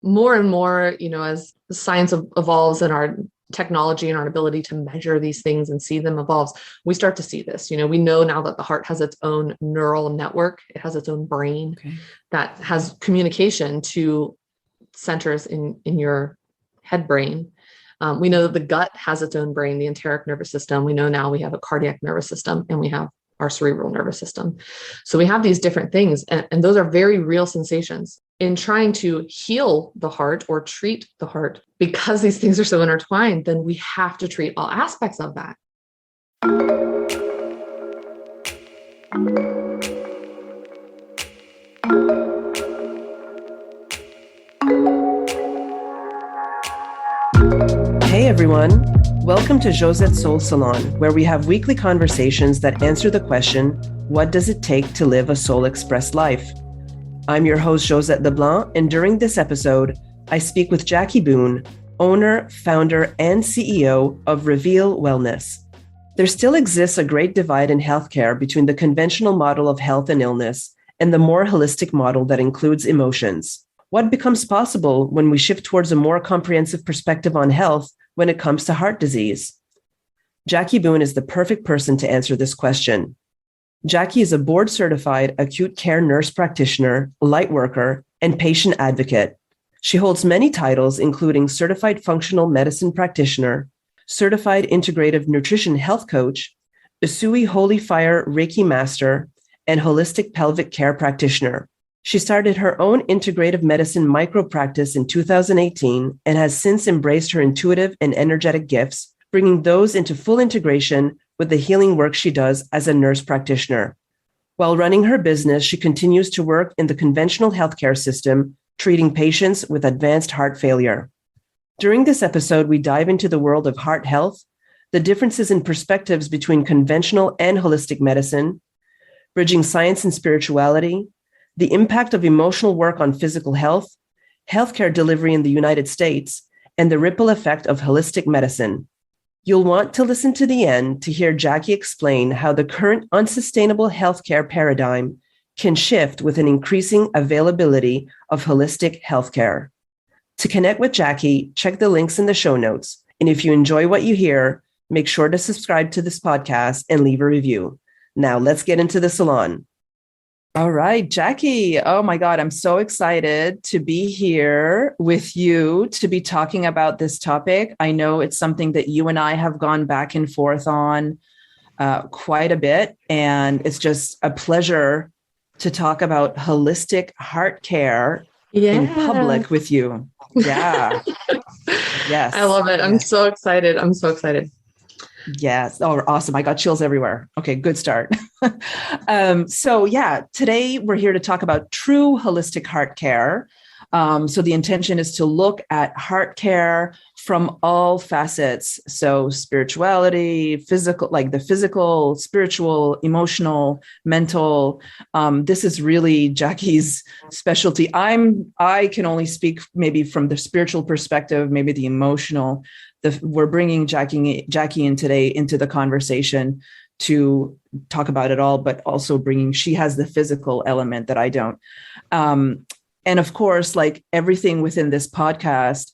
more and more, as science evolves and our technology and our ability to measure these things and see them evolves, we start to see this. We know now that the heart has its own neural network. It has its own brain that has communication to centers in your head brain. We know that the gut has its own brain, the enteric nervous system. We know now we have a cardiac nervous system and we have our cerebral nervous system. So we have these different things, and those are very real sensations. In trying to heal the heart or treat the heart, because these things are so intertwined, then we have to treat all aspects of that. Hey everyone, welcome to Josette Soul Salon, where we have weekly conversations that answer the question, what does it take to live a soul-expressed life? I'm your host, Josette LeBlanc, and during this episode, I speak with Jacque Boone, owner, founder, and CEO of Reveal Wellness. There still exists a great divide in healthcare between the conventional model of health and illness and the more holistic model that includes emotions. What becomes possible when we shift towards a more comprehensive perspective on health when it comes to heart disease? Jacque Boone is the perfect person to answer this question. Jacque is a board-certified acute care nurse practitioner, light worker, and patient advocate. She holds many titles, including Certified Functional Medicine Practitioner, Certified Integrative Nutrition Health Coach, Usui Holy Fire Reiki Master, and Holistic Pelvic Care Practitioner. She started her own integrative medicine micro practice in 2018 and has since embraced her intuitive and energetic gifts, bringing those into full integration with the healing work she does as a nurse practitioner. While running her business, she continues to work in the conventional healthcare system, treating patients with advanced heart failure. During this episode, we dive into the world of heart health, the differences in perspectives between conventional and holistic medicine, bridging science and spirituality, the impact of emotional work on physical health, healthcare delivery in the United States, and the ripple effect of holistic medicine. You'll want to listen to the end to hear Jacque explain how the current unsustainable healthcare paradigm can shift with an increasing availability of holistic healthcare. To connect with Jacque, check the links in the show notes. And if you enjoy what you hear, make sure to subscribe to this podcast and leave a review. Now let's get into the salon. All right, Jacque. Oh my God, I'm so excited to be here with you to be talking about this topic. I know it's something that you and I have gone back and forth on quite a bit, and it's just a pleasure to talk about holistic heart care in public with you. Yeah. Yes. I love it. I'm so excited. Yes. Oh, awesome. I got chills everywhere. Okay, good start. Today we're here to talk about true holistic heart care. So the intention is to look at heart care from all facets. So spirituality, physical, like the physical, spiritual, emotional, mental. This is really Jacque's specialty. I can only speak maybe from the spiritual perspective, maybe the emotional. We're bringing Jacque in today into the conversation to talk about it all, but also she has the physical element that I don't. And of course, like everything within this podcast,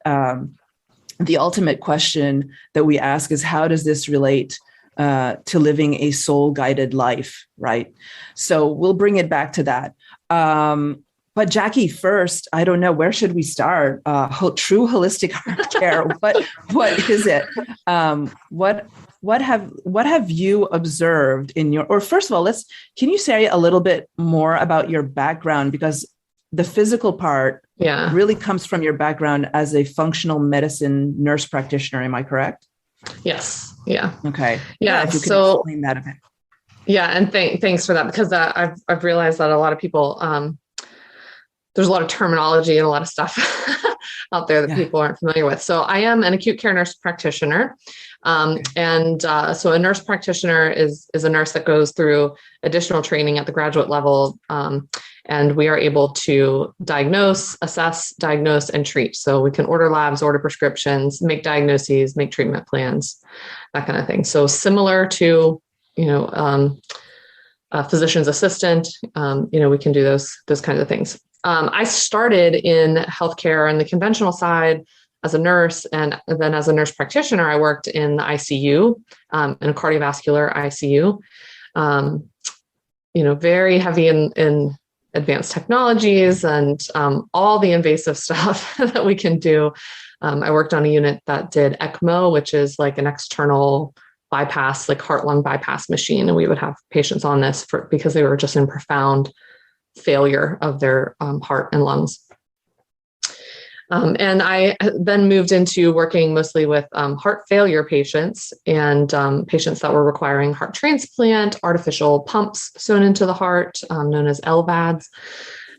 the ultimate question that we ask is, how does this relate to living a soul-guided life, right? So we'll bring it back to that. But Jacque, first, I don't know, where should we start? True holistic heart care. What is it? What have you observed in your? Or first of all, can you say a little bit more about your background, because the physical part really comes from your background as a functional medicine nurse practitioner. Am I correct? Yes. Yeah. Okay. Yeah. If you can explain that a bit. Yeah, and thanks for that, because I've realized that a lot of people. There's a lot of terminology and a lot of stuff out there that people aren't familiar with. So I am an acute care nurse practitioner. So a nurse practitioner is a nurse that goes through additional training at the graduate level. And we are able to assess, diagnose, and treat. So we can order labs, order prescriptions, make diagnoses, make treatment plans, that kind of thing. So similar to, physician's assistant. We can do those kinds of things. I started in healthcare on the conventional side as a nurse, and then as a nurse practitioner, I worked in the ICU, in a cardiovascular ICU. Very heavy in advanced technologies and all the invasive stuff that we can do. I worked on a unit that did ECMO, which is like an external bypass, like heart-lung bypass machine. And we would have patients on this because they were just in profound failure of their heart and lungs. And I then moved into working mostly with heart failure patients and patients that were requiring heart transplant, artificial pumps sewn into the heart, known as LVADs,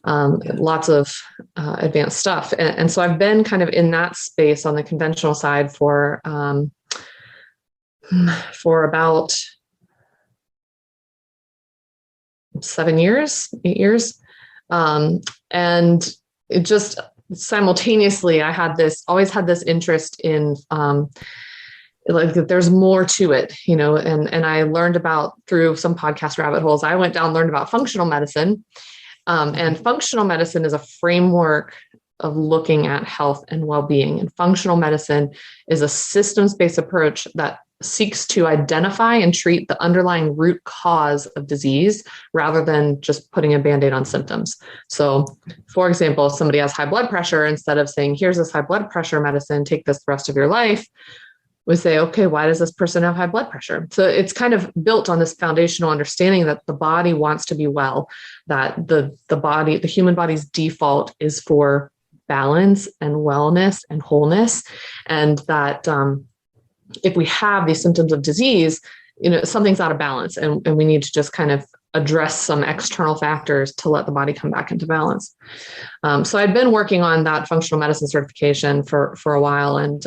lots of advanced stuff. And so I've been kind of in that space on the conventional side for about 8 years. And it just simultaneously, I always had this interest in like that there's more to it, and I learned about through some podcast rabbit holes. I went down, learned about functional medicine. And functional medicine is a framework of looking at health and well-being. And functional medicine is a systems-based approach that seeks to identify and treat the underlying root cause of disease rather than just putting a Band-Aid on symptoms. So, for example, if somebody has high blood pressure, instead of saying, here's this high blood pressure medicine, take this the rest of your life, we say, okay, why does this person have high blood pressure? So it's kind of built on this foundational understanding that the body wants to be well, that the human body's default is for balance and wellness and wholeness, and that if we have these symptoms of disease, something's out of balance, and we need to just kind of address some external factors to let the body come back into balance. So I'd been working on that functional medicine certification for a while, and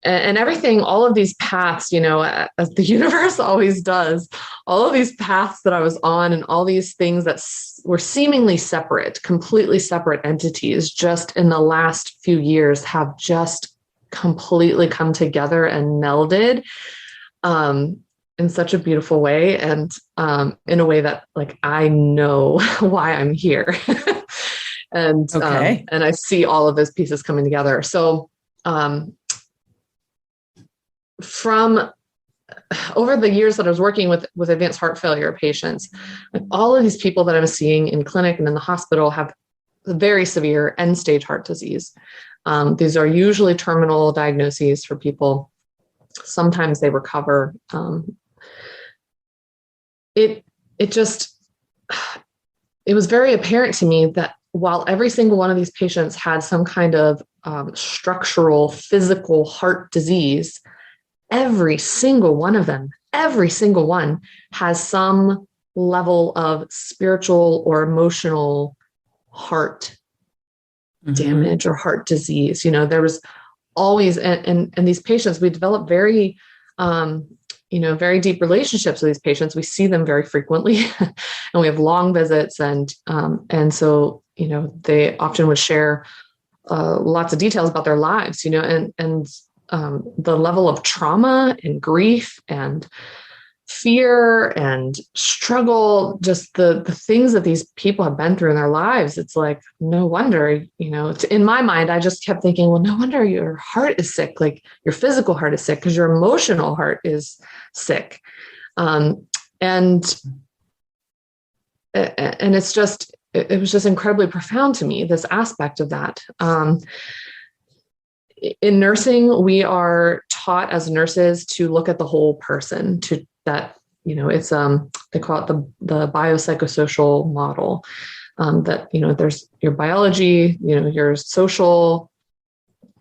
everything, all of these paths, as the universe always does, all of these paths that I was on and all these things that were seemingly separate, completely separate entities, just in the last few years have just completely come together and melded in such a beautiful way, and in a way that, like, I know why I'm here. And I see all of those pieces coming together. So from over the years that I was working with advanced heart failure patients, like, all of these people that I'm seeing in clinic and in the hospital have very severe end-stage heart disease. These are usually terminal diagnoses for people. Sometimes they recover. It was very apparent to me that while every single one of these patients had some kind of structural, physical heart disease, every single one of them, every single one has some level of spiritual or emotional heart damage or heart disease. There was always, and these patients, we develop very, very deep relationships with these patients. We see them very frequently and we have long visits. And so, they often would share lots of details about their lives, and the level of trauma and grief and fear and struggle, just the things that these people have been through in their lives. It's like, no wonder, in my mind, I just kept thinking, well, no wonder your heart is sick. Like, your physical heart is sick because your emotional heart is sick. And it's just, it was just incredibly profound to me, this aspect of that. In nursing, we are taught as nurses to look at the whole person, it's they call it the biopsychosocial model, that, there's your biology, your social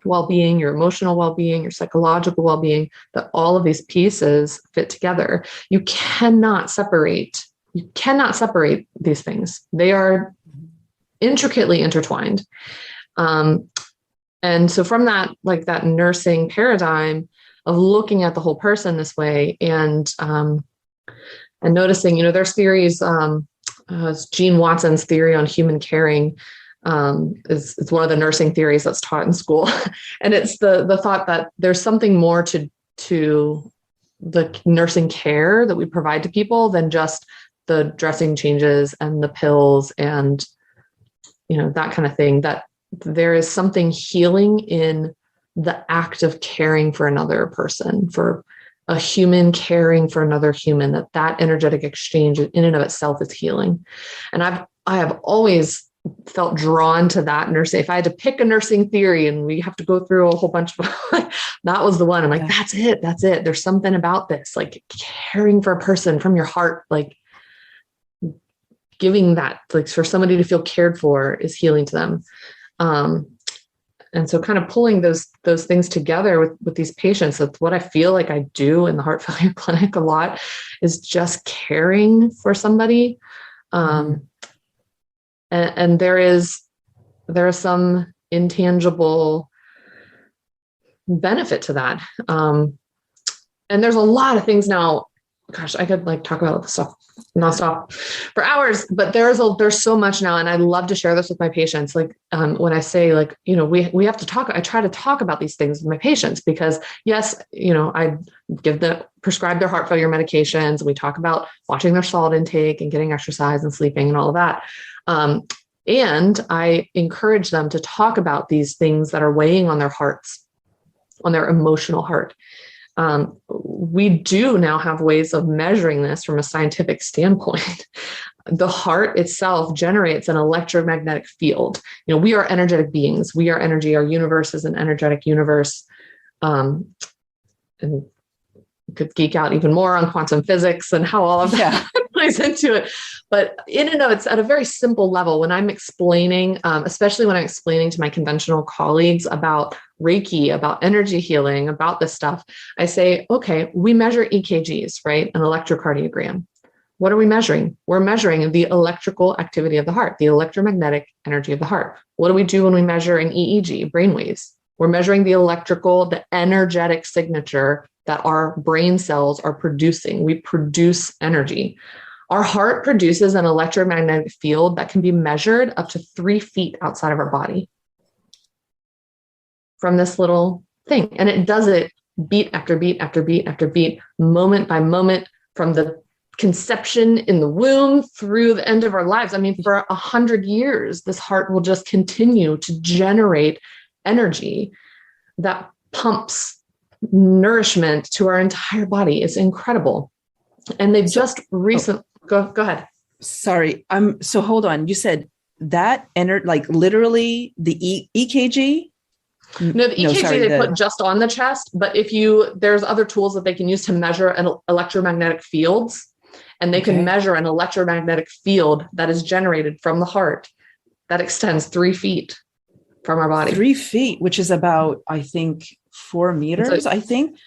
well-being, your emotional well-being, your psychological well-being, that all of these pieces fit together. You cannot separate these things. They are intricately intertwined. And so from that, like, that nursing paradigm of looking at the whole person this way, and noticing, there's theories, Gene Watson's theory on human caring, is one of the nursing theories that's taught in school. And it's the thought that there's something more to the nursing care that we provide to people than just the dressing changes and the pills and, that kind of thing. That there is something healing in the act of caring for another person, for a human caring for another human, that energetic exchange in and of itself is healing. And I have always felt drawn to that nursing. If I had to pick a nursing theory and we have to go through a whole bunch of, that was the one. I'm like, that's it. There's something about this, like caring for a person from your heart, like giving that, like for somebody to feel cared for is healing to them. And so kind of pulling those things together with these patients, that's what I feel like I do in the heart failure clinic a lot, is just caring for somebody. And there is some intangible benefit to that. And there's a lot of things now. Gosh, I could like talk about this stuff nonstop for hours, but there's so much now. And I love to share this with my patients. Like, when I say like, we have to talk, I try to talk about these things with my patients because yes, I prescribe their heart failure medications. We talk about watching their salt intake and getting exercise and sleeping and all of that. And I encourage them to talk about these things that are weighing on their hearts, on their emotional heart. We do now have ways of measuring this from a scientific standpoint. The heart itself generates an electromagnetic field. We are energetic beings. We are energy. Our universe is an energetic universe. And could geek out even more on quantum physics and how all of that plays into it. But in and of it's at a very simple level, when I'm explaining, especially when I'm explaining to my conventional colleagues about Reiki, about energy healing, about this stuff, I say, okay, we measure EKGs, right? An electrocardiogram. What are we measuring? We're measuring the electrical activity of the heart, the electromagnetic energy of the heart. What do we do when we measure an EEG, brainwaves? We're measuring the energetic signature that our brain cells are producing. We produce energy. Our heart produces an electromagnetic field that can be measured up to 3 feet outside of our body from this little thing. And it does it beat after beat after beat after beat, moment by moment, from the conception in the womb through the end of our lives. I mean, for 100 years, this heart will just continue to generate energy that pumps nourishment to our entire body. It's incredible. And they've just recently, go ahead. Sorry. So hold on. You said that like literally the EKG? No, the EKG put just on the chest, but there's other tools that they can use to measure electromagnetic fields, and they can measure an electromagnetic field that is generated from the heart that extends 3 feet from our body. 3 feet, which is about, I think, 4 meters, I think.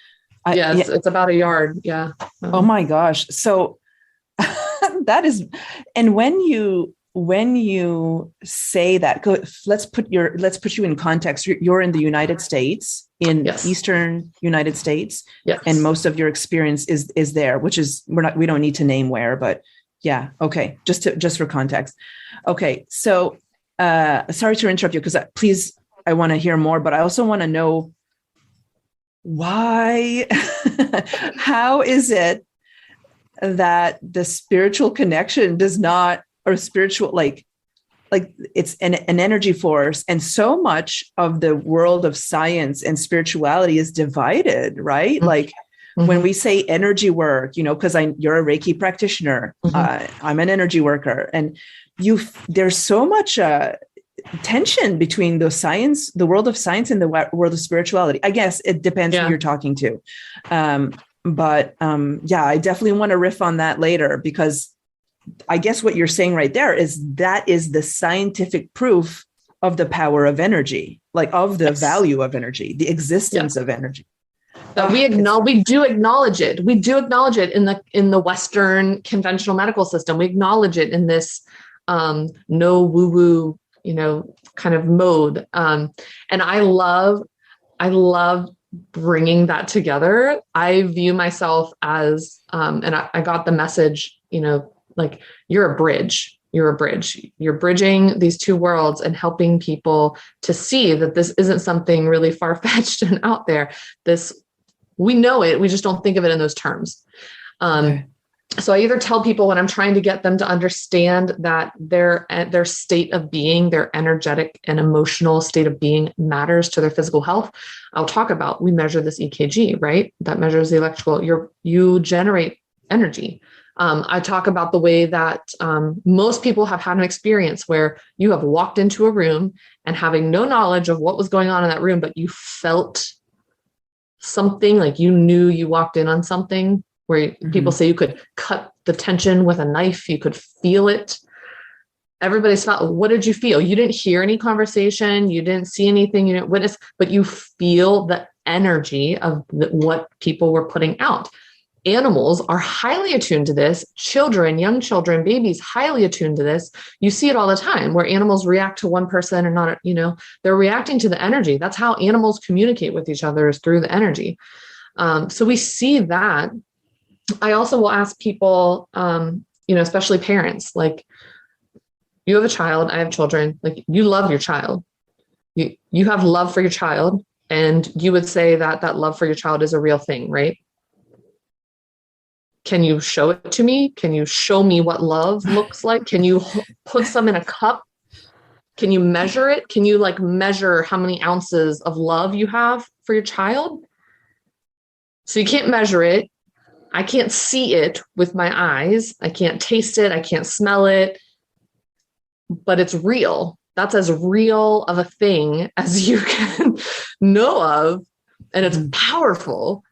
It's about a yard. Yeah. Oh my gosh. So that is, and when you say that, let's put you in context. You're in the United States, in Eastern United States, and most of your experience is there, which is, we don't need to name where, but yeah. Okay. Just for context. Okay. So, sorry to interrupt you, because please, I want to hear more, but I also want to know why, how is it that the spiritual connection does not, or spiritual, like it's an energy force, and so much of the world of science and spirituality is divided, right? Mm-hmm. Like when we say energy work, because you're a Reiki practitioner, I'm an energy worker, and there's so much tension between the world of science and the world of spirituality. I guess it depends who you're talking to. But I definitely want to riff on that later, because I guess what you're saying right there is the scientific proof of the power of energy, like of the value of energy, the existence of energy. We do acknowledge it. We do acknowledge it in the Western conventional medical system. We acknowledge it in this no woo-woo, kind of mode. And I love bringing that together. I view myself as, and I got the message, like you're a bridge. You're bridging these two worlds and helping people to see that this isn't something really far-fetched and out there. This We know it. We just don't think of it in those terms. Okay. So I either tell people when I'm trying to get them to understand that their state of being, their energetic and emotional state of being matters to their physical health. I'll talk about, we measure this EKG, right? That measures the electrical, you generate energy. I talk about the way that most people have had an experience where you have walked into a room and having no knowledge of what was going on in that room, but you felt something, like you knew you walked in on something, where people say you could cut the tension with a knife, you could feel it. Everybody's felt, what did you feel? You didn't hear any conversation, you didn't see anything, you didn't witness, but you feel the energy of what people were putting out. Animals are highly attuned to this. Children, young children, babies, highly attuned to this. You see it all the time where animals react to one person and not, they're reacting to the energy. That's how animals communicate with each other, is through the energy. So we see that. I also will ask people, especially parents, like, you have a child, I have children, like, you love your child. You have love for your child, and you would say that that love for your child is a real thing, right? Can you show it to me? Can you show me what love looks like? Can you put some in a cup? Can you measure it? Can you measure how many ounces of love you have for your child? So you can't measure it. I can't see it with my eyes. I can't taste it. I can't smell it, but it's real. That's as real of a thing as you can know of. And it's powerful.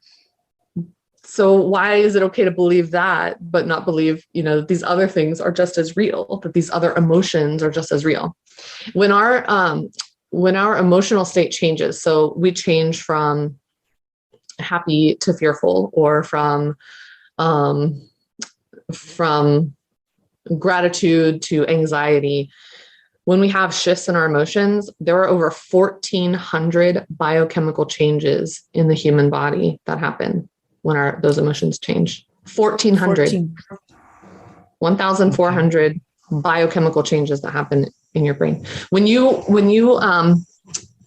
So why is it okay to believe that, but not believe, these other things are just as real, that these other emotions are just as real? When our emotional state changes, so we change from happy to fearful, or from gratitude to anxiety. When we have shifts in our emotions, there are over 1,400 biochemical changes in the human body that happen when those emotions change. 1,400. 1,400 biochemical changes that happen in your brain. When you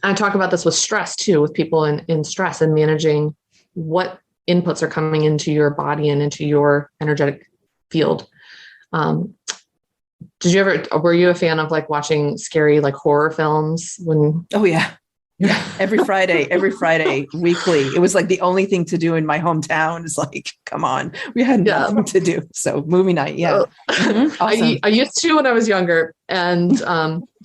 I talk about this with stress too, with people in stress and managing what inputs are coming into your body and into your energetic field. Were you a fan of watching scary horror films when? Oh yeah. Yeah. Every Friday, weekly. It was the only thing to do in my hometown. It's come on, we had nothing to do. So movie night. Yeah. Awesome. I used to when I was younger, and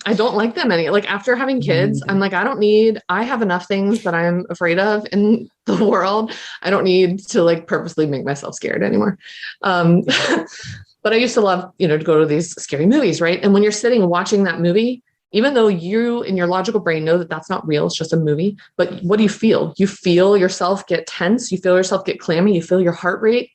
I don't like them any. After having kids, I'm I have enough things that I'm afraid of in the world. I don't need to purposely make myself scared anymore. But I used to love, to go to these scary movies, right? And when you're sitting watching that movie, even though you in your logical brain know that that's not real, it's just a movie, but what do you feel? You feel yourself get tense, you feel yourself get clammy, you feel your heart rate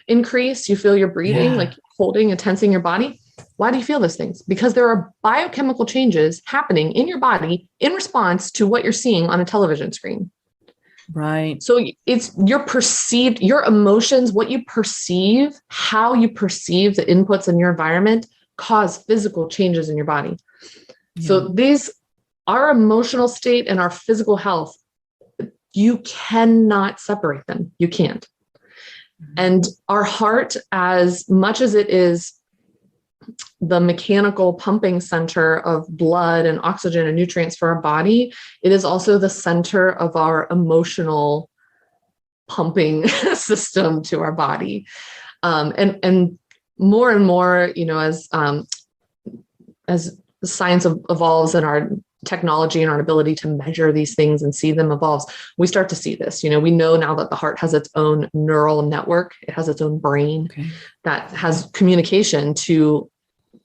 increase, you feel your breathing, holding and tensing your body. Why do you feel those things? Because there are biochemical changes happening in your body in response to what you're seeing on a television screen. Right. So it's your emotions, what you perceive, how you perceive the inputs in your environment cause physical changes in your body. Yeah. So our emotional state and our physical health, you cannot separate them. You can't. And our heart, as much as it is the mechanical pumping center of blood and oxygen and nutrients for our body, it is also the center of our emotional pumping system to our body. And more and more, as the science evolves and our technology and our ability to measure these things and see them evolves, we start to see this. We know now that the heart has its own neural network. It has its own brain that has communication to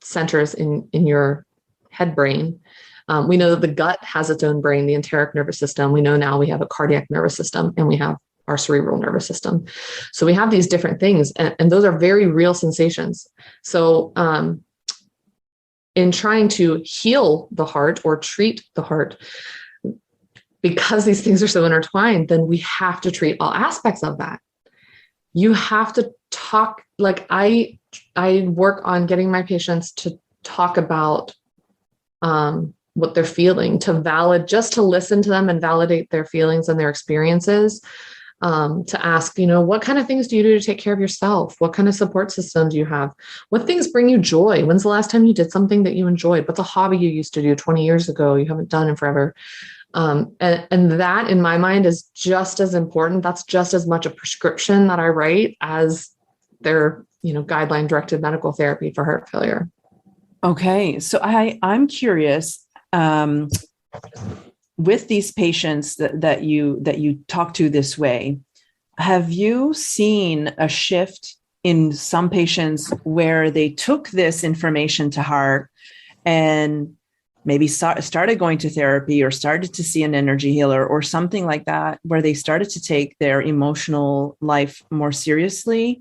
centers in your head brain. We know that the gut has its own brain, the enteric nervous system. We know now we have a cardiac nervous system, and we have our cerebral nervous system. So we have these different things, and those are very real sensations. So in trying to heal the heart or treat the heart, because these things are so intertwined, then we have to treat all aspects of that. You have to talk, I work on getting my patients to talk about what they're feeling, just to listen to them and validate their feelings and their experiences. to ask, you know, what kind of things do you do to take care of yourself? What kind of support system do you have? What things bring you joy? When's the last time you did something that you enjoyed? What's a hobby you used to do 20 years ago you haven't done in forever? And that, in my mind, is just as important. That's just as much a prescription that I write as their, you know, guideline directed medical therapy for heart failure. Okay. So I'm curious, with these patients that you talk to this way, have you seen a shift in some patients where they took this information to heart and maybe started going to therapy or started to see an energy healer or something like that, where they started to take their emotional life more seriously,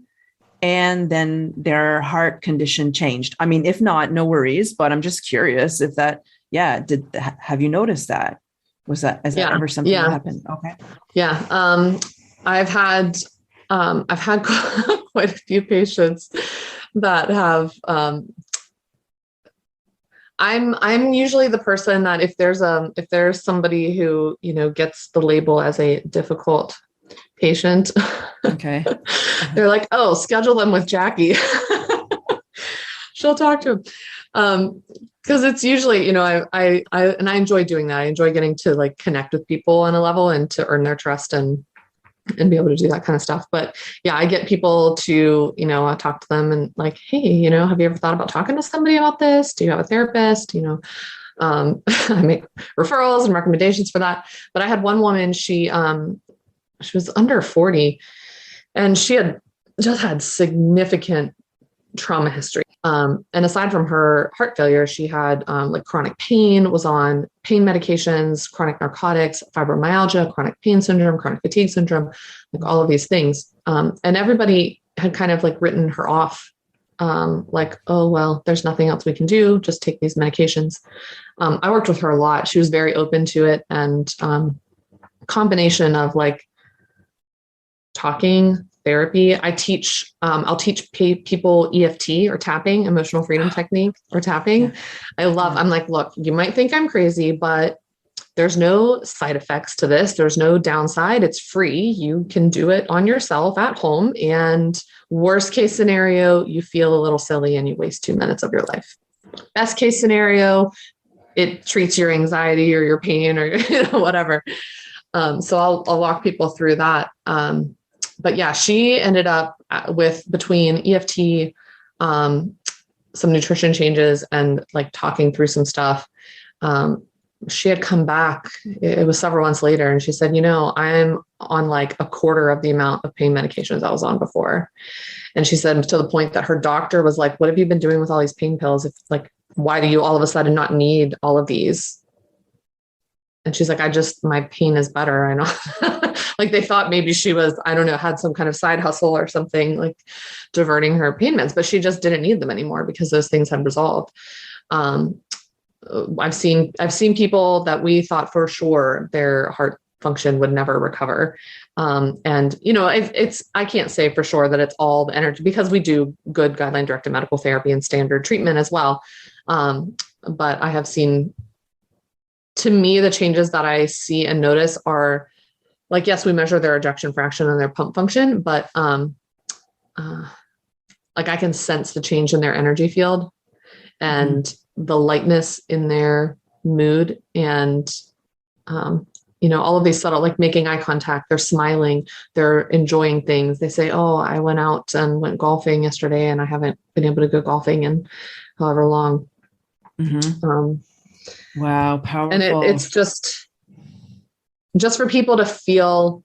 and then their heart condition changed? I mean, if not, no worries, but I'm just curious if that, have you noticed that? Is that ever something that happened? Okay. Yeah. I've had quite a few patients that have, I'm usually the person that if there's somebody who, you know, gets the label as a difficult patient, okay, they're like, oh, schedule them with Jackie. She'll talk to him. Because it's usually, you know, I enjoy doing that. I enjoy getting to like connect with people on a level and to earn their trust and be able to do that kind of stuff. But yeah, I get people to, you know, talk to them and like, hey, you know, have you ever thought about talking to somebody about this? Do you have a therapist? You know, I make referrals and recommendations for that. But I had one woman, she was under 40 and she had just had significant trauma history. And aside from her heart failure, she had like chronic pain, was on pain medications, chronic narcotics, fibromyalgia, chronic pain syndrome, chronic fatigue syndrome, like all of these things. And everybody had kind of like written her off, like, oh, well, there's nothing else we can do. Just take these medications. I worked with her a lot. She was very open to it. And combination of like talking, therapy. I'll teach people EFT or tapping, emotional freedom technique or tapping. Yeah. I'm like, look, you might think I'm crazy, but there's no side effects to this. There's no downside. It's free. You can do it on yourself at home. And worst case scenario, you feel a little silly and you waste 2 minutes of your life. Best case scenario, it treats your anxiety or your pain or you know, whatever. So I'll walk people through that. But yeah, she ended up with between EFT, some nutrition changes and like talking through some stuff. She had come back, it was several months later. And she said, you know, I'm on like a quarter of the amount of pain medications I was on before. And she said to the point that her doctor was like, what have you been doing with all these pain pills? If like, why do you all of a sudden not need all of these? And she's like, my pain is better. I know. Like they thought maybe she was, I don't know, had some kind of side hustle or something like diverting her pain meds, but she just didn't need them anymore because those things had resolved. I've seen people that we thought for sure their heart function would never recover. And, you know, I can't say for sure that it's all the energy because we do good guideline directed medical therapy and standard treatment as well. But I have seen, to me, the changes that I see and notice are like, yes, we measure their ejection fraction and their pump function, but like I can sense the change in their energy field and the lightness in their mood and, you know, all of these subtle, like making eye contact, they're smiling, they're enjoying things. They say, oh, I went out and went golfing yesterday and I haven't been able to go golfing in however long. Wow. Powerful. And it's just for people to feel,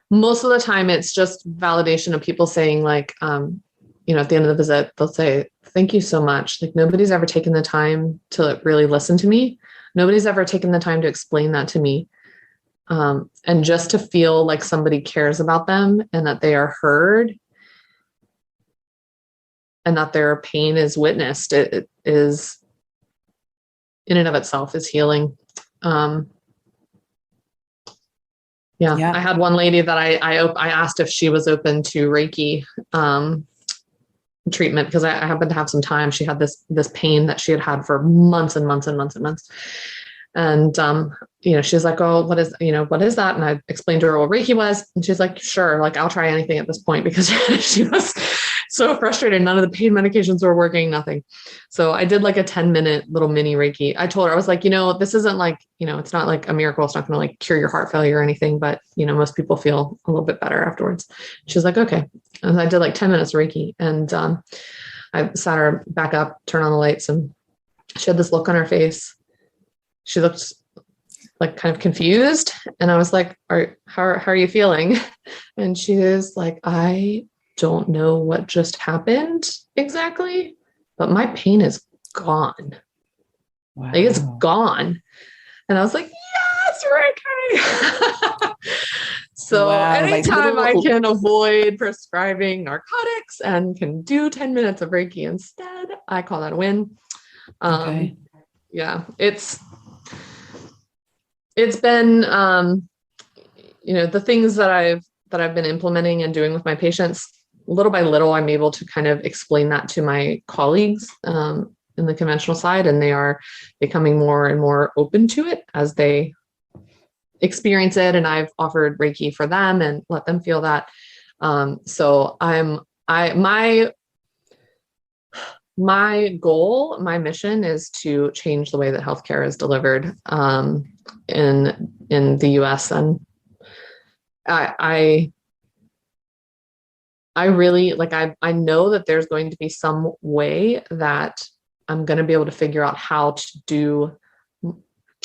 most of the time, it's just validation of people saying like, you know, at the end of the visit, they'll say, thank you so much. Like nobody's ever taken the time to really listen to me. Nobody's ever taken the time to explain that to me. And just to feel like somebody cares about them and that they are heard and that their pain is witnessed, it is in and of itself is healing. Yeah. I had one lady that I asked if she was open to Reiki treatment because I happened to have some time. She had this pain that she had for months and months and months and months. And, she's like, oh, what is that? And I explained to her what Reiki was. And she's like, sure, like I'll try anything at this point, because she was so frustrated. None of the pain medications were working, nothing. So I did like a 10-minute little mini Reiki. I told her, I was like, this isn't like, it's not like a miracle. It's not going to like cure your heart failure or anything, but most people feel a little bit better afterwards. She's like, okay. And I did like 10 minutes of Reiki, and I sat her back up, turned on the lights, and she had this look on her face. She looked like kind of confused. And I was like, how are you feeling? And she is like, I don't know what just happened exactly, but my pain is gone. Wow. Like it's gone. And I was like, yes, Ricky. So anytime I can avoid prescribing narcotics and can do 10 minutes of Reiki instead, I call that a win. Okay. Yeah, it's been, the things that I've been implementing and doing with my patients, little by little, I'm able to kind of explain that to my colleagues in the conventional side, and they are becoming more and more open to it as they experience it. And I've offered Reiki for them and let them feel that. So my goal, my mission is to change the way that healthcare is delivered in the US. And I really I know that there's going to be some way that I'm going to be able to figure out how to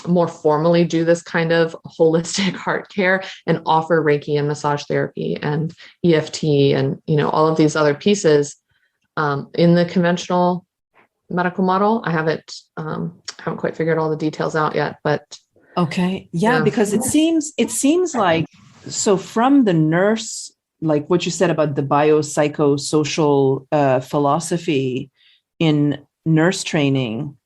more formally do this kind of holistic heart care and offer Reiki and massage therapy and EFT and, all of these other pieces in the conventional medical model. I haven't quite figured all the details out yet, but okay. Yeah. Because it seems like, so from the nurse, like what you said about the biopsychosocial philosophy in nurse training,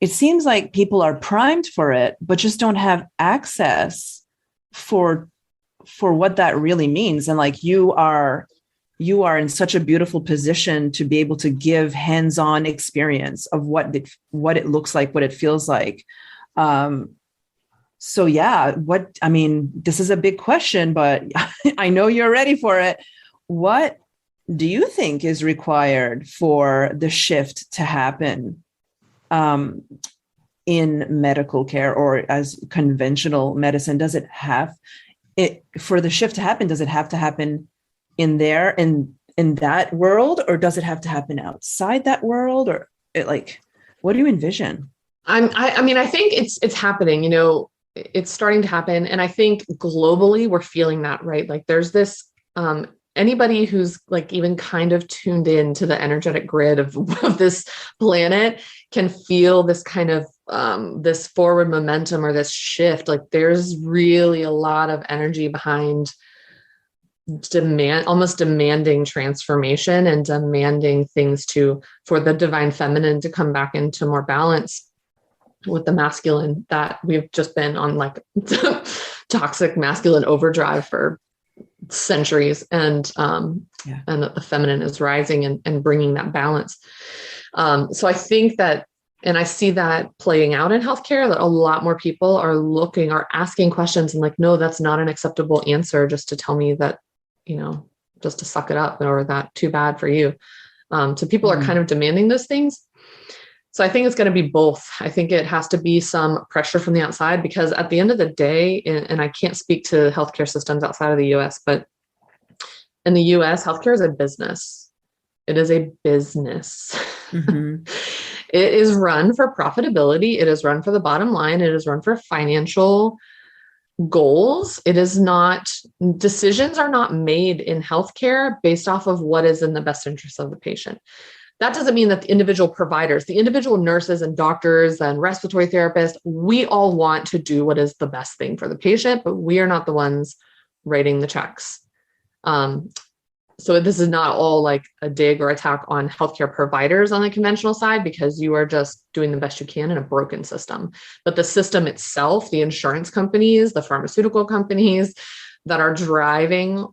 it seems like people are primed for it, but just don't have access for what that really means. And like you are in such a beautiful position to be able to give hands-on experience of what it looks like, what it feels like. So yeah, this is a big question, but I know you're ready for it. What do you think is required for the shift to happen in medical care or as conventional medicine? Does it have for the shift to happen? Does it have to happen in that world, or does it have to happen outside that world, or what do you envision? I think it's happening, it's starting to happen. And I think globally we're feeling that, right? Like there's this, anybody who's like even kind of tuned in to the energetic grid of this planet can feel this kind of, this forward momentum or this shift. Like there's really a lot of energy behind almost demanding transformation and demanding things for the divine feminine to come back into more balance with the masculine, that we've just been on like toxic masculine overdrive for centuries. And that the feminine is rising and bringing that balance. So I think that, and I see that playing out in healthcare, that a lot more people are asking questions and like, no, that's not an acceptable answer just to tell me that, just to suck it up, or that too bad for you. So people are kind of demanding those things. So I think it's going to be both. I think it has to be some pressure from the outside, because at the end of the day, and I can't speak to healthcare systems outside of the US, but in the US, healthcare is a business. It is a business. Mm-hmm. It is run for profitability. It is run for the bottom line. It is run for financial goals. It is not, decisions are not made in healthcare based off of what is in the best interest of the patient. That doesn't mean that the individual providers, the individual nurses and doctors and respiratory therapists, we all want to do what is the best thing for the patient, but we are not the ones writing the checks. So this is not all like a dig or attack on healthcare providers on the conventional side, because you are just doing the best you can in a broken system. But the system itself, the insurance companies, the pharmaceutical companies that are driving,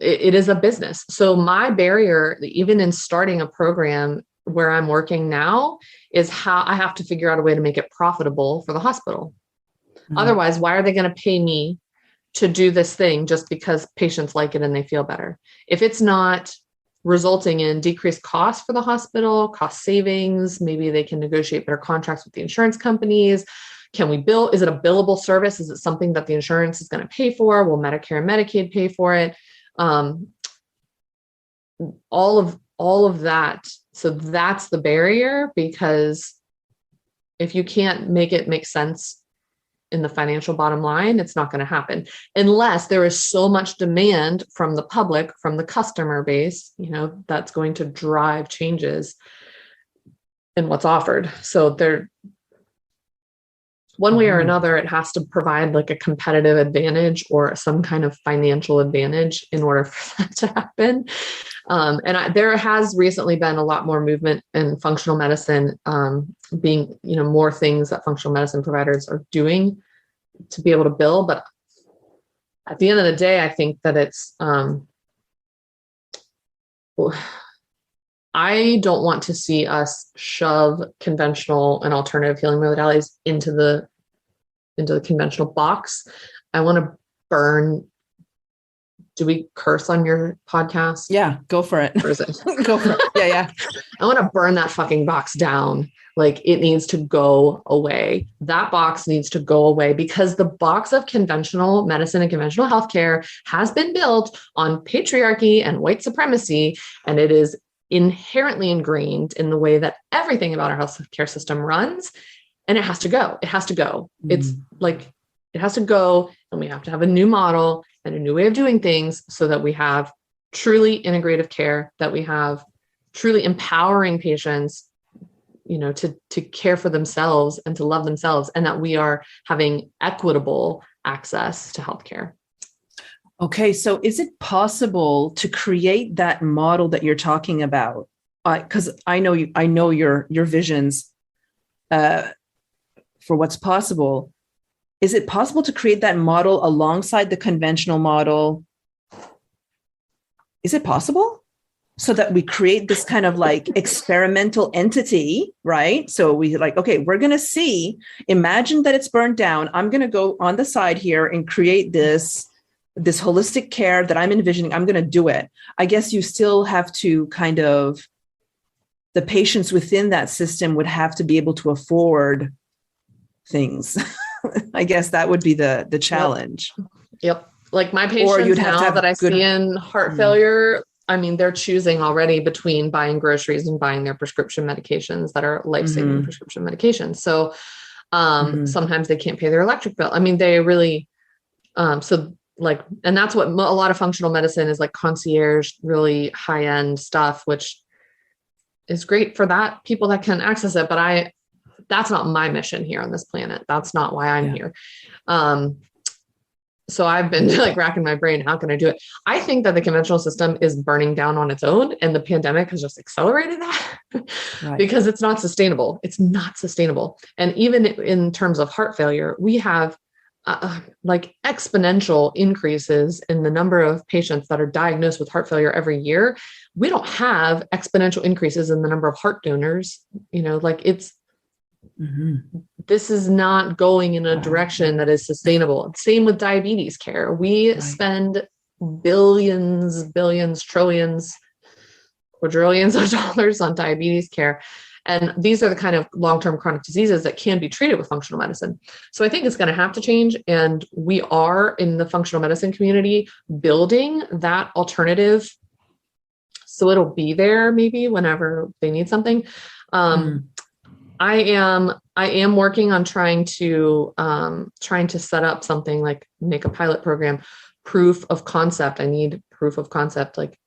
it is a business. So my barrier, even in starting a program where I'm working now is how I have to figure out a way to make it profitable for the hospital. Otherwise, why are they going to pay me to do this thing just because patients like it and they feel better? If it's not resulting in decreased costs for the hospital, cost savings, maybe they can negotiate better contracts with the insurance companies. Can we bill? Is it a billable service? Is it something that the insurance is going to pay for? Will Medicare and Medicaid pay for it? All of that. So that's the barrier, because if you can't make it make sense in the financial bottom line, it's not going to happen unless there is so much demand from the public, from the customer base, that's going to drive changes in what's offered. So one way or another, it has to provide like a competitive advantage or some kind of financial advantage in order for that to happen. There has recently been a lot more movement in functional medicine, being, more things that functional medicine providers are doing to be able to bill. But at the end of the day, I think that it's, I don't want to see us shove conventional and alternative healing modalities into the conventional box. I want to burn. Do we curse on your podcast? Yeah, go for it. Or is it? Go for it. Yeah. I want to burn that fucking box down. Like, it needs to go away. That box needs to go away, because the box of conventional medicine and conventional healthcare has been built on patriarchy and white supremacy, and it is inherently ingrained in the way that everything about our healthcare system runs, and it has to go. It has to go. It's like, it has to go, and we have to have a new model and a new way of doing things so that we have truly integrative care, that we have truly empowering patients, to care for themselves and to love themselves, and that we are having equitable access to healthcare. Okay, so is it possible to create that model that you're talking about? Because I know your visions for what's possible. Is it possible to create that model alongside the conventional model? Is it possible? So that we create this kind of like experimental entity, right? So we like, okay, we're going to see, imagine that it's burned down. I'm going to go on the side here and create this holistic care that I'm envisioning. I'm going to do it. I guess you still have to kind of, the patients within that system would have to be able to afford things. I guess that would be the challenge. Yep. Like my patients now that I see in heart failure, I mean, they're choosing already between buying groceries and buying their prescription medications that are life-saving prescription medications. So sometimes they can't pay their electric bill. I mean, they really, and that's what a lot of functional medicine is, like concierge, really high-end stuff, which is great for that people that can access it. But that's not my mission here on this planet. That's not why I'm here. So I've been like racking my brain. How can I do it? I think that the conventional system is burning down on its own, and the pandemic has just accelerated that because it's not sustainable. It's not sustainable. And even in terms of heart failure, we have like exponential increases in the number of patients that are diagnosed with heart failure every year. We don't have exponential increases in the number of heart donors. This is not going in a direction that is sustainable. Same with diabetes care. We spend billions, trillions, quadrillions of dollars on diabetes care. And these are the kind of long-term chronic diseases that can be treated with functional medicine. So I think it's going to have to change. And we are in the functional medicine community building that alternative. So it'll be there maybe whenever they need something. I am working on trying to set up something like make a pilot program, proof of concept. I need proof of concept. Like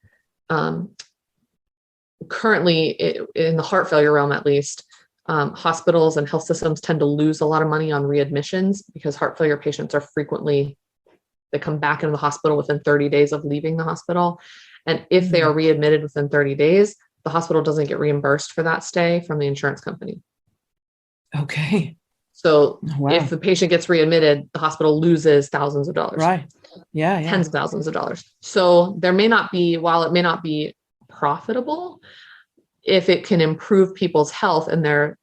currently in the heart failure realm, at least, hospitals and health systems tend to lose a lot of money on readmissions because heart failure patients are they come back into the hospital within 30 days of leaving the hospital. And if they are readmitted within 30 days, the hospital doesn't get reimbursed for that stay from the insurance company. Okay. So if the patient gets readmitted, the hospital loses thousands of dollars. Right. Yeah. Tens of thousands of dollars. So there may not be, while it may not be profitable, if it can improve people's health and their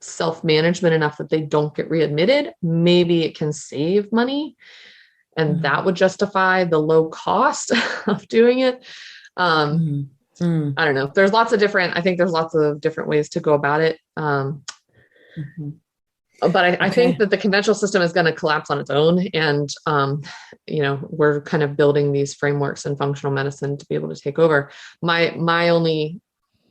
self-management enough that they don't get readmitted, maybe it can save money. And that would justify the low cost of doing it. I don't know. I think there's lots of different ways to go about it. But I think that the conventional system is going to collapse on its own. And, we're kind of building these frameworks in functional medicine to be able to take over. My only,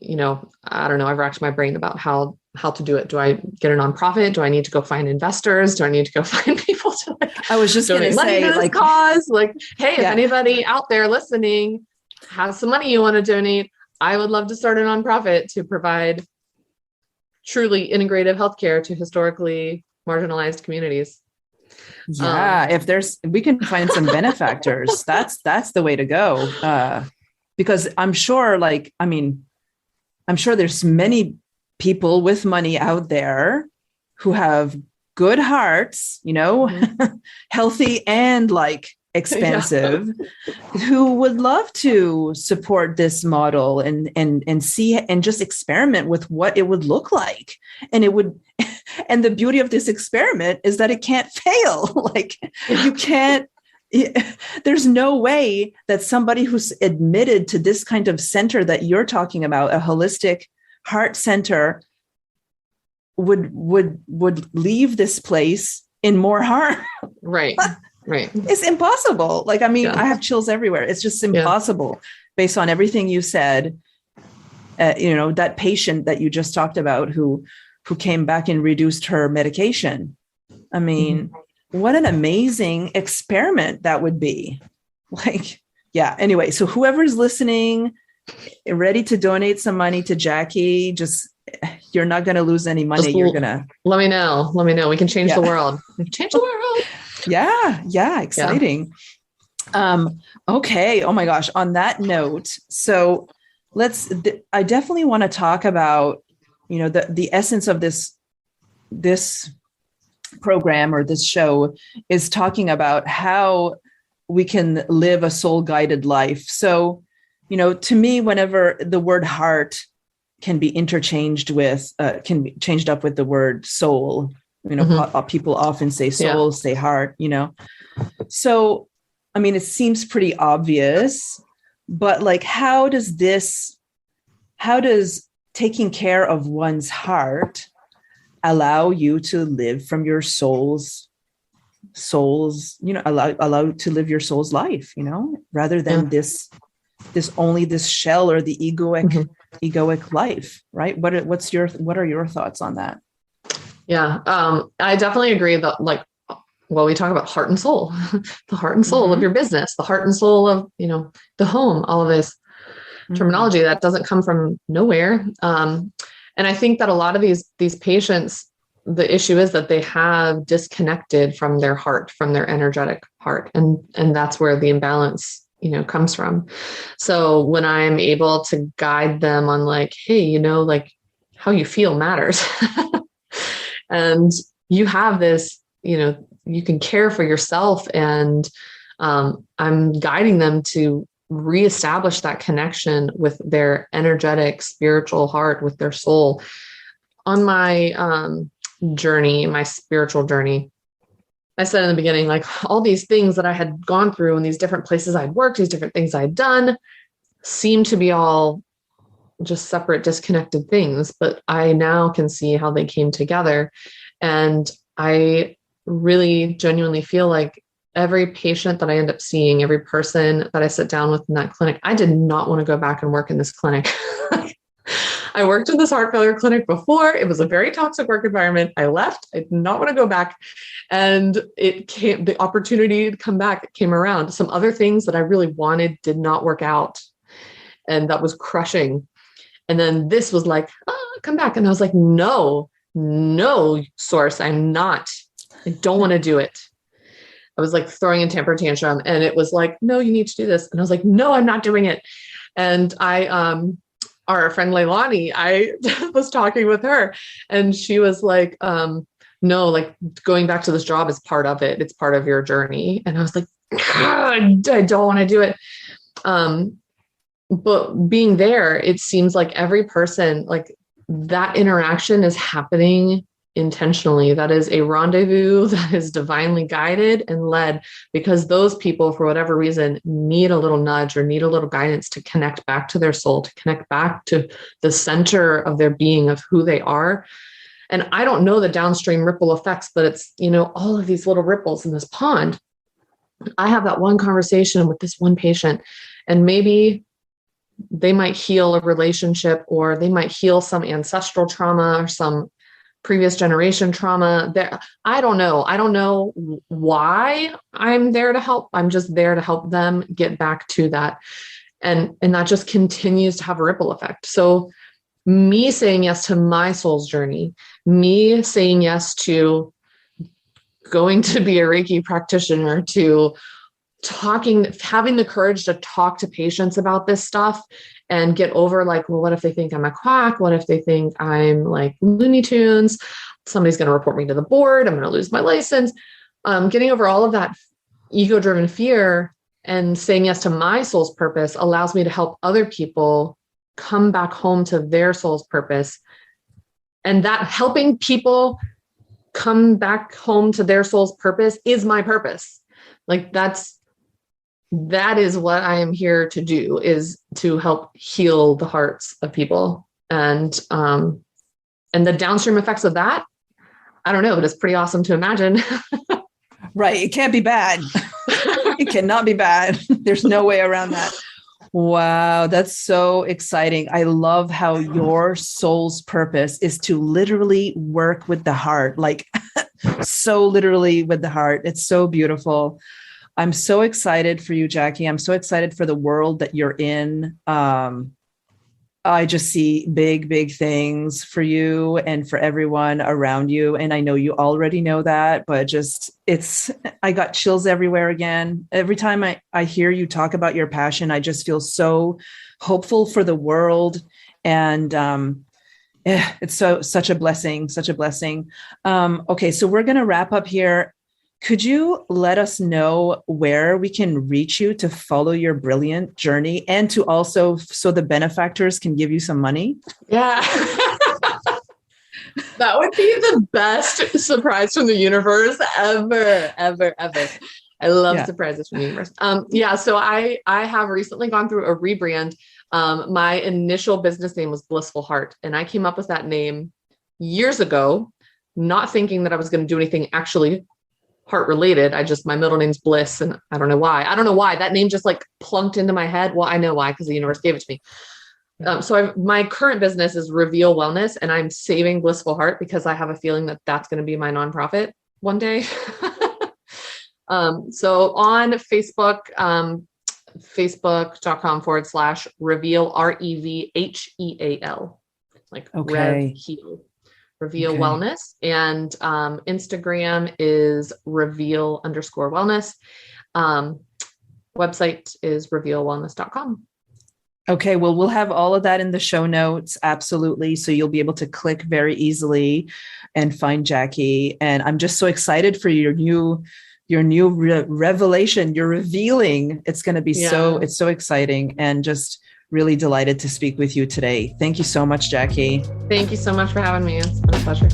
I don't know, I've racked my brain about how to do it. Do I get a nonprofit? Do I need to go find investors? Do I need to go find people to I was just going to say, to this cause? Hey, if anybody out there listening has some money you want to donate, I would love to start a nonprofit to provide truly integrative healthcare to historically marginalized communities. Yeah, we can find some benefactors. That's the way to go. Because I'm sure, I'm sure there's many people with money out there who have good hearts, healthy and expensive, who would love to support this model and see and just experiment with what it would look like. And and the beauty of this experiment is that it can't fail. You can't, there's no way that somebody who's admitted to this kind of center that you're talking about, a holistic heart center, would leave this place in more harm. Right. It's impossible. I have chills everywhere. It's just impossible based on everything you said. That patient that you just talked about who came back and reduced her medication. I mean, what an amazing experiment that would be. Anyway, so whoever's listening, ready to donate some money to Jackie, you're not going to lose any money. You're going to let me know. We can change the world. We can change the world. Yeah. Exciting. Okay. Oh my gosh. On that note, so I definitely want to talk about, the essence of this program or this show is talking about how we can live a soul guided life. So, to me, whenever the word heart can be interchanged with, can be changed up with the word soul, people often say soul, say heart, So, I mean, it seems pretty obvious, but how does taking care of one's heart allow you to live from your soul's, allow to live your soul's life, rather than this only this shell or the egoic life, right? What are your thoughts on that? Yeah. I definitely agree that we talk about heart and soul, the heart and soul of your business, the heart and soul of, the home, all of this terminology that doesn't come from nowhere. And I think that a lot of these patients, the issue is that they have disconnected from their heart, from their energetic heart. And that's where the imbalance, comes from. So when I'm able to guide them on hey, how you feel matters. And you have this, you can care for yourself. And I'm guiding them to reestablish that connection with their energetic, spiritual heart, with their soul. On my journey, my spiritual journey, I said in the beginning, all these things that I had gone through and these different places I'd worked, these different things I'd done seemed to be all just separate, disconnected things. But I now can see how they came together. And I really genuinely feel like every patient that I end up seeing, every person that I sit down with in that clinic, I did not want to go back and work in this clinic. I worked in this heart failure clinic before. It was a very toxic work environment. I left. I did not want to go back. And the opportunity to come back, it came around. Some other things that I really wanted did not work out. And that was crushing. And then this was come back. And I was like, no, source. I don't want to do it. I was throwing a temper tantrum, and it was no, you need to do this. And I was like, no, I'm not doing it. And our friend Leilani, I was talking with her, and she was no, going back to this job is part of it. It's part of your journey. And I was like, God, I don't want to do it. but being there, it seems like every person, like that interaction is happening intentionally. That is a rendezvous that is divinely guided and led, because those people, for whatever reason, need a little nudge or need a little guidance to connect back to their soul, to connect back to the center of their being, of who they are. And I don't know the downstream ripple effects, but it's, all of these little ripples in this pond. I have that one conversation with this one patient, and maybe they might heal a relationship, or they might heal some ancestral trauma or some previous generation trauma. I don't know. I don't know why I'm there to help. I'm just there to help them get back to that. And that just continues to have a ripple effect. So me saying yes to my soul's journey, me saying yes to going to be a Reiki practitioner, to having the courage to talk to patients about this stuff and get over like, well, what if they think I'm a quack? What if they think I'm like Looney Tunes? Somebody's going to report me to the board. I'm going to lose my license. Getting over all of that ego-driven fear and saying yes to my soul's purpose allows me to help other people come back home to their soul's purpose. And that helping people come back home to their soul's purpose is my purpose. Like that is what I am here to do, is to help heal the hearts of people. And the downstream effects of that, I don't know, but it's pretty awesome to imagine. Right. It can't be bad. It cannot be bad. There's no way around that. Wow. That's so exciting. I love how your soul's purpose is to literally work with the heart, like so literally with the heart. It's so beautiful. I'm so excited for you, Jacque. I'm so excited for the world that you're in. I just see big, big things for you and for everyone around you. And I know you already know that, but I got chills everywhere again. Every time I hear you talk about your passion, I just feel so hopeful for the world. And it's such a blessing, such a blessing. Okay, so we're going to wrap up here. Could you let us know where we can reach you to follow your brilliant journey, and to also, so the benefactors can give you some money? Yeah. That would be the best surprise from the universe ever, ever, ever. I love surprises from the universe. So I have recently gone through a rebrand. My initial business name was Blissful Heart, and I came up with that name years ago, not thinking that I was going to do anything actually heart related. My middle name's Bliss, and I don't know why that name just like plunked into my head. Well, I know why, because the universe gave it to me. My current business is Reveal Wellness, and I'm saving Blissful Heart because I have a feeling that that's going to be my nonprofit one day. So on Facebook, facebook.com/reveal, REVHEAL, like Rev Heal. Reveal Wellness, and Instagram is reveal_wellness. Website is revealwellness.com. Okay, well, we'll have all of that in the show notes. Absolutely. So you'll be able to click very easily and find Jacque. And I'm just so excited for your new revelation. You're revealing. It's going to be it's so exciting, and just really delighted to speak with you today. Thank you so much, Jacque. Thank you so much for having me. It's been a pleasure.